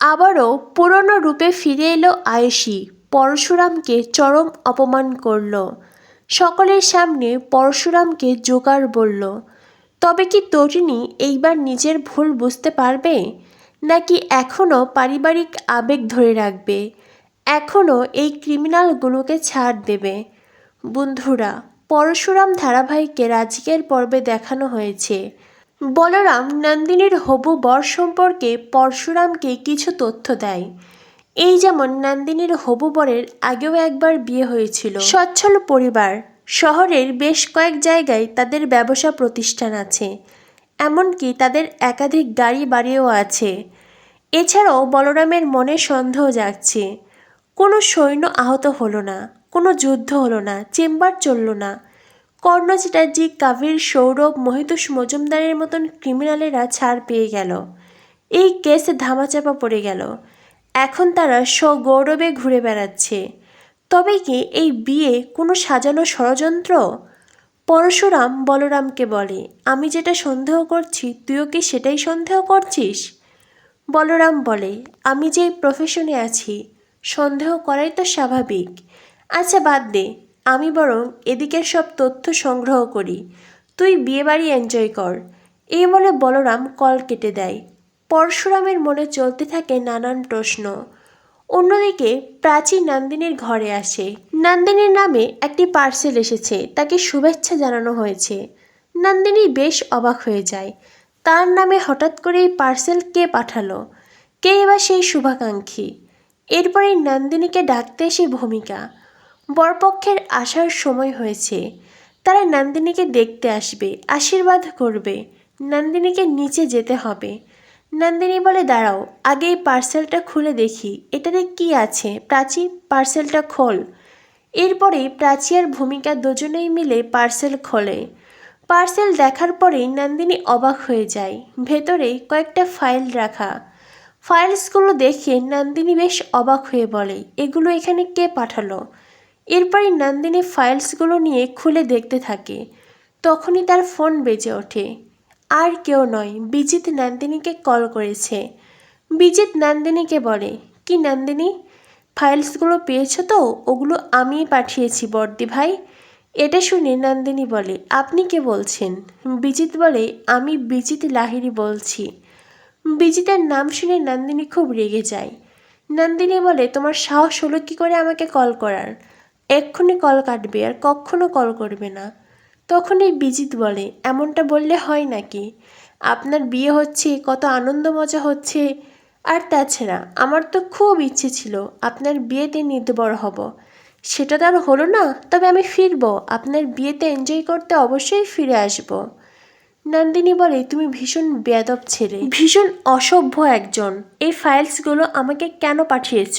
আবারও পুরনো রূপে ফিরে এলো আয়েশি, পরশুরামকে চরম অপমান করল। সকলের সামনে পরশুরামকে জোকার বলল। তবে কি তটিনী এইবার নিজের ভুল বুঝতে পারবে, নাকি এখনও পারিবারিক আবেগ ধরে রাখবে, এখনও এই ক্রিমিনালগুলোকে ছাড় দেবে? বন্ধুরা, পরশুরাম ধারাবাহিকের আজকের পর্বে দেখানো হয়েছে বলরাম নন্দিনীর হবু বর সম্পর্কে পরশুরামকে কিছু তথ্য দেয়। এই যেমন নন্দিনীর হবু বরের আগেও একবার বিয়ে হয়েছিল, সচ্ছল পরিবার, শহরের বেশ কয়েক জায়গায় তাদের ব্যবসা প্রতিষ্ঠান আছে, এমনকি তাদের একাধিক গাড়ি বাড়িও আছে। এছাড়াও বলরামের মনে সন্দেহ জাগছে। কোনো সৈন্য আহত হলো না, কোনো যুদ্ধ হলো না, চেম্বার চলল না। কর্ণ চ্যাটার্জি, কাভির, সৌরভ, মহিতোষ মজুমদারের মতন ক্রিমিনালেরা ছাড় পেয়ে গেল। এই কেস ধামাচাপা পড়ে গেল। এখন তারা সগৌরবে ঘুরে বেড়াচ্ছে। তবে কি এই বিয়ে কোনো সাজানো ষড়যন্ত্র? পরশুরাম বলরামকে বলে, আমি যেটা সন্দেহ করছি তুইও কি সেটাই সন্দেহ করছিস? বলরাম বলে, আমি যে প্রফেশনে আছি, সন্দেহ করাই তো স্বাভাবিক। আচ্ছা বাদ দে, আমি বরং এদিকের সব তথ্য সংগ্রহ করি, তুই বিয়েবাড়ি এনজয় কর। এই বলে বলরাম কল কেটে দেয়। পরশুরামের মনে চলতে থাকে নানান প্রশ্ন। অন্যদিকে প্রাচী নন্দিনীর ঘরে আসে। নন্দিনীর নামে একটি পার্সেল এসেছে, তাকে শুভেচ্ছা জানানো হয়েছে। নন্দিনী বেশ অবাক হয়ে যায়। তার নামে হঠাৎ করে এই পার্সেল কে পাঠালো? কে এবার সেই শুভাকাঙ্ক্ষী? এরপরে নন্দিনীকে ডাকতে এসে ভূমিকা। বরপক্ষের আসার সময় হয়েছে। তারা নন্দিনীকে দেখতে আসবে, আশীর্বাদ করবে। নন্দিনীকে নিচে যেতে হবে। নন্দিনী বলে, দাঁড়াও, আগে এই পার্সেলটা খুলে দেখি, এটাতে কি আছে। প্রাচী, পার্সেলটা খোল। এরপরে প্রাচী আর ভূমিকা দুজনেই মিলে পার্সেল খোলে। পার্সেল দেখার পরেই নন্দিনী অবাক হয়ে যায়। ভেতরে কয়েকটা ফাইল রাখা। ফাইলসগুলো দেখে নন্দিনী বেশ অবাক হয়ে বলে, এগুলো এখানে কে পাঠালো? এরপরই নন্দিনী ফাইলসগুলো নিয়ে খুলে দেখতে থাকে। তখনই তার ফোন বেজে ওঠে। আর কেউ নয়, বিজিত নন্দিনীকে কল করেছে। বিজিত নন্দিনীকে বলে, কি নন্দিনী, ফাইলসগুলো পেয়েছো তো? ওগুলো আমিই পাঠিয়েছি বর্দি ভাই। এটা শুনে নন্দিনী বলে, আপনি কে বলছেন? বিজিত বলে, আমি বিজিত লাহিড়ী বলছি। বিজিতের নাম শুনে নন্দিনী খুব রেগে যায়। নন্দিনী বলে, তোমার সাহস হলো কী করে আমাকে কল করার? এক্ষুনি কল কাটবে আর কখনো কল করবে না। তখনই বিজিত বলে, এমনটা বললে হয় নাকি? আপনার বিয়ে হচ্ছে, কত আনন্দ মজা হচ্ছে। আর তাছাড়া আমার তো খুব ইচ্ছে ছিল আপনার বিয়েতে নির্ভর হব। সেটা তো আর হলো না, তবে আমি ফিরবো, আপনার বিয়েতে এনজয় করতে অবশ্যই ফিরে আসব। নন্দিনী বলে, তুমি ভীষণ বেয়াদব ছেলে, ভীষণ অসভ্য একজন। এই ফাইলসগুলো আমাকে কেন পাঠিয়েছ?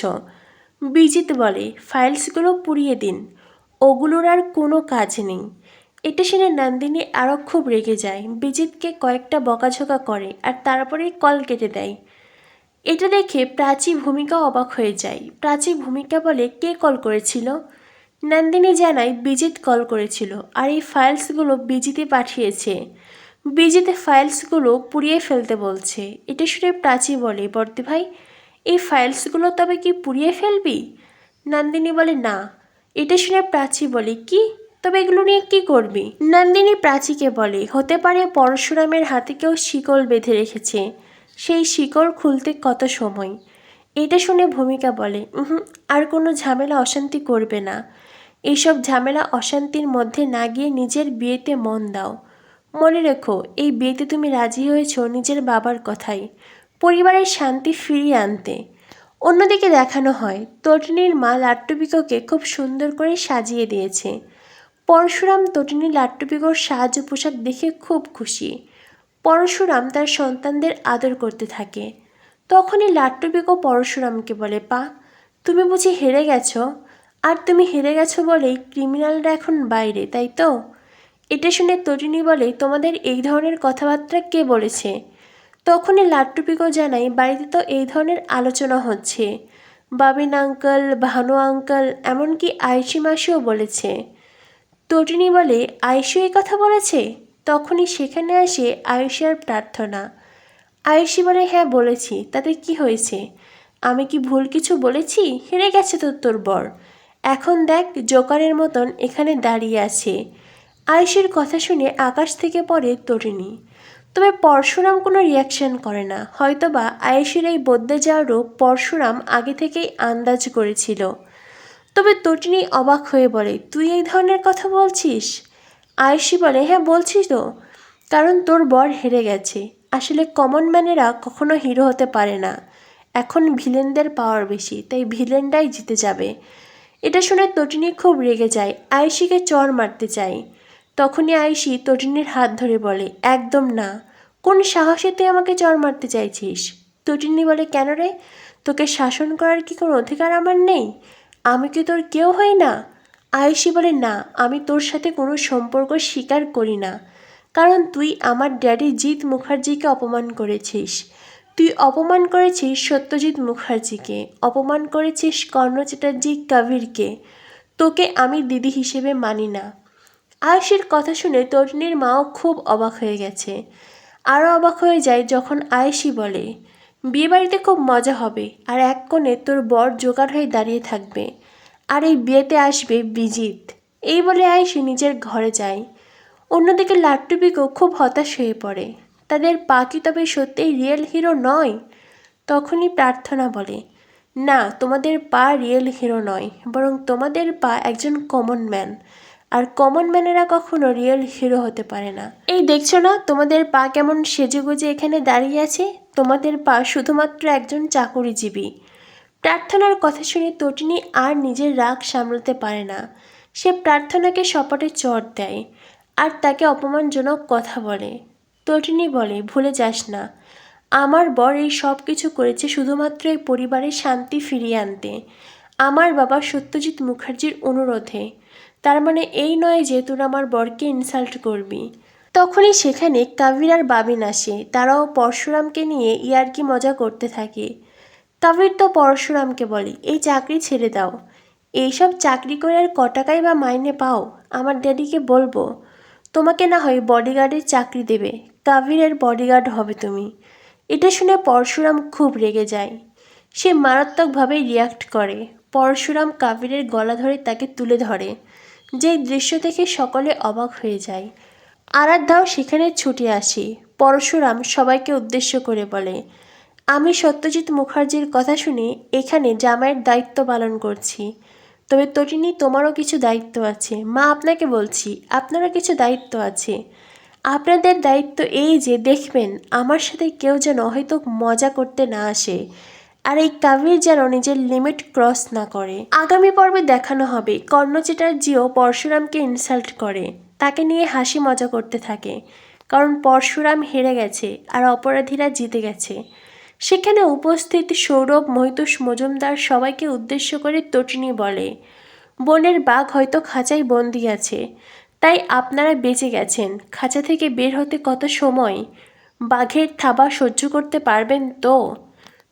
বিজিত বলে, ফাইলসগুলো পুড়িয়ে দিন, ওগুলোর আর কোনো কাজ নেই। এটা শুনে নন্দিনী আরও খুব রেগে যায়। বিজিতকে কয়েকটা বকাঝকা করে আর তারপরেই কল কেটে দেয়। এটা দেখে প্রাচী, ভূমিকা অবাক হয়ে যায়। প্রাচী ভূমিকা বলে, কে কল করেছিল? নন্দিনী জানায়, বিজিত কল করেছিল আর এই ফাইলসগুলো বিজিতে পাঠিয়েছে। বিজিতে ফাইলসগুলো পুড়িয়ে ফেলতে বলছে। এটা শুনে প্রাচী বলে, বর্দি ভাই, এই ফাইলসগুলো তবে কি পুড়িয়ে ফেলবি? নন্দিনী বলে, না। এটা শুনে প্রাচী বলে, কি, তবে এগুলো নিয়ে কি করবি? নন্দিনী প্রাচীকে বলে, হতে পারে পরশুরামের হাতে কেউ শিকল বেঁধে রেখেছে, সেই শিকল খুলতে কত সময়। এটা শুনে ভূমিকা বলে, আর কোনো ঝামেলা অশান্তি করবে না। এইসব ঝামেলা অশান্তির মধ্যে না গিয়ে নিজের বিয়েতে মন দাও। মনে রেখো, এই বিয়েতে তুমি রাজি হয়েছ নিজের বাবার কথাই, পরিবারের শান্তি ফিরিয়ে আনতে। অন্যদিকে দেখানো হয় তটিনীর মা লাট্টুপিকোকে খুব সুন্দর করে সাজিয়ে দিয়েছে। পরশুরাম তটিনী লাট্টুপিকোর সাহায্য পোশাক দেখে খুব খুশি। পরশুরাম তার সন্তানদের আদর করতে থাকে। তখনই লাট্টুপিকো পরশুরামকে বলে, পা, তুমি বুঝি হেরে গেছো? আর তুমি হেরে গেছো বলেই ক্রিমিনালরা এখন বাইরে, তাই তো? এটা শুনে তটিনী বলে, তোমাদের এই ধরনের কথাবার্তা কে বলেছে? তখনই লাট্টুপিকো জানায়, বাড়িতে তো এই ধরনের আলোচনা হচ্ছে। বাবিন আঙ্কেল, ভানু আঙ্কেল, এমনকি আয়ুষী মাসিও বলেছে। তটিনী বলে, আয়ুষী এই কথা বলেছে? তখনই সেখানে আসে আয়ুষী আর প্রার্থনা। আয়ুষী বলে, হ্যাঁ বলেছি, তাতে কি হয়েছে? আমি কি ভুল কিছু বলেছি? হেরে গেছে তো তোর বর। এখন দেখ জোকারের মতন এখানে দাঁড়িয়ে আছে। আয়েশির কথা শুনে আকাশ থেকে পড়ে তটিনী। তবে পরশুরাম কোনো রিয়াকশন করে না। হয়তোবা আয়েশির এই বদলে যাওয়ার রূপ পরশুরাম আগে থেকেই আন্দাজ করেছিল। তবে তটিনী অবাক হয়ে বলে, তুই এই ধরনের কথা বলছিস? আয়েশি বলে, হ্যাঁ বলছি তো, কারণ তোর বর হেরে গেছে। আসলে কমন ম্যানেরা কখনো হিরো হতে পারে না। এখন ভিলেনদের পাওয়ার বেশি, তাই ভিলেনরাই জিতে যাবে। এটা শুনে তটিনী খুব রেগে যায়, আয়েশিকে চড় মারতে চায়। তখনই আয়েশি তটিনীর হাত ধরে বলে, একদম না। কোন সাহসে তুই আমাকে চড় মারতে চাইছিস? তটিনী বলে, কেন রে? তোকে শাসন করার কি কোনো অধিকার আমার নেই? আমি কি তোর কেউ হই না? আয়েশি বলে, না, আমি তোর সাথে কোনো সম্পর্ক স্বীকার করি না। কারণ তুই আমার ড্যাডি জিৎ মুখার্জিকে অপমান করেছিস। তুই অপমান করেছিস সত্যজিৎ মুখার্জিকে, অপমান করেছিস কর্ণ চ্যাটার্জি কাবিরকে। তোকে আমি দিদি হিসেবে মানি না। আয়েশির কথা শুনে তটিনীর মাও খুব অবাক হয়ে গেছে। আরও অবাক হয়ে যায় যখন আয়েশি বলে, বিয়েবাড়িতে খুব মজা হবে, আর এক কোণে তোর বর জোগাড় হয়ে দাঁড়িয়ে থাকবে, আর এই বিয়েতে আসবে বিজিত। এই বলে আয়েশি নিজের ঘরে যায়। অন্যদিকে লাট্টু পিকো খুব হতাশ হয়ে পড়ে। তাদের পা কি তবে সত্যিই রিয়েল হিরো নয়? তখনই প্রার্থনা বলে, না, তোমাদের পা রিয়েল হিরো নয়, বরং তোমাদের পা একজন কমন ম্যান। আর কমন ম্যানেরা কখনো রিয়েল হিরো হতে পারে না। এই দেখছো না তোমাদের পা কেমন সেজেগুজে এখানে দাঁড়িয়ে আছে? তোমাদের পা শুধুমাত্র একজন চাকুরিজীবী। প্রার্থনার কথা শুনে তটিনী আর নিজের রাগ সামলাতে পারে না। সে প্রার্থনাকে সপাটে চড় দেয় আর তাকে অপমানজনক কথা বলে। তটিনী বলে, ভুলে যাস না, আমার বর এই সব কিছু করেছে শুধুমাত্র এই পরিবারের শান্তি ফিরিয়ে আনতে, আমার বাবা সত্যজিৎ মুখার্জির অনুরোধে। তার মানে এই নয় যে তোর আমার বরকে ইনসাল্ট করবি। তখনই সেখানে কাবির আর বাবিন আসে। তারাও পরশুরামকে নিয়ে ইয়ার্কি মজা করতে থাকে। কাবির তো পরশুরামকে বলে, এই চাকরি ছেড়ে দাও। এইসব চাকরি করে আর ক টাকাই বা মাইনে পাও? আমার ড্যাডিকে বলবো, তোমাকে না হয় বডিগার্ডের চাকরি দেবে, কাবিরের বডিগার্ড হবে তুমি। এটা শুনে পরশুরাম খুব রেগে যায়। সে মারাত্মকভাবে রিয়াক্ট করে। পরশুরাম কাবিরের গলা ধরে তাকে তুলে ধরে। যেই দৃশ্য দেখে সকলে অবাক হয়ে যায়। আরাধ্যাও সেখানে ছুটে আসে। পরশুরাম সবাইকে উদ্দেশ্য করে বলে, আমি সত্যজিৎ মুখার্জির কথা শুনে এখানে জামাইয়ের দায়িত্ব পালন করছি। তবে তটিনী, তোমারও কিছু দায়িত্ব আছে। মা, আপনাকে বলছি, আপনারও কিছু দায়িত্ব আছে। আপনাদের দায়িত্ব এই যে দেখবেন আমার সাথে কেউ যেন হয়তো মজা করতে না আসে, আর এই কাবির যেন নিজের লিমিট ক্রস না করে। আগামী পর্বে দেখানো হবে কর্ণ চ্যাটার্জিও পরশুরামকে ইনসাল্ট করে, তাকে নিয়ে হাসি মজা করতে থাকে, কারণ পরশুরাম হেরে গেছে আর অপরাধীরা জিতে গেছে। সেখানে উপস্থিত সৌরভ, মহিতোষ মজুমদার সবাইকে উদ্দেশ্য করে তটিনী বলে, বনের বাঘ হয়তো খাঁচায় বন্দি আছে, তাই আপনারা বেঁচে গেছেন। খাঁচা থেকে বের হতে কত সময়? বাঘের থাবা সহ্য করতে পারবেন তো?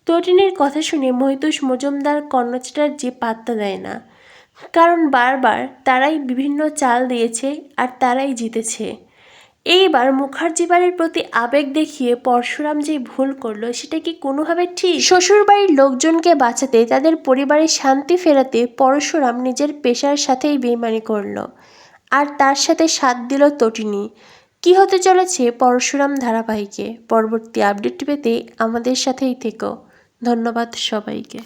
তটিনীর কথা শুনে মহিতোষ মজুমদার, কর্ণ চ্যাটার্জি পাত্তা দেয় না, কারণ বারবার তারাই বিভিন্ন চাল দিয়েছে আর তারাই জিতেছে। এইবার মুখার্জি বাড়ির প্রতি আবেগ দেখিয়ে পরশুরাম যে ভুল করলো সেটা কি কোনোভাবে ঠিক? শ্বশুরবাড়ির লোকজনকে বাঁচাতে, তাদের পরিবারের শান্তি ফেরাতে পরশুরাম নিজের পেশার সাথেই বেইমানি করলো, আর তার সাথে সাথ দিল তটিনী। কি হতে চলেছে পরশুরাম ধারাবাহিকে পরবর্তী আপডেট পেতে আমাদের সাথেই থেকো। ধন্যবাদ সবাইকে।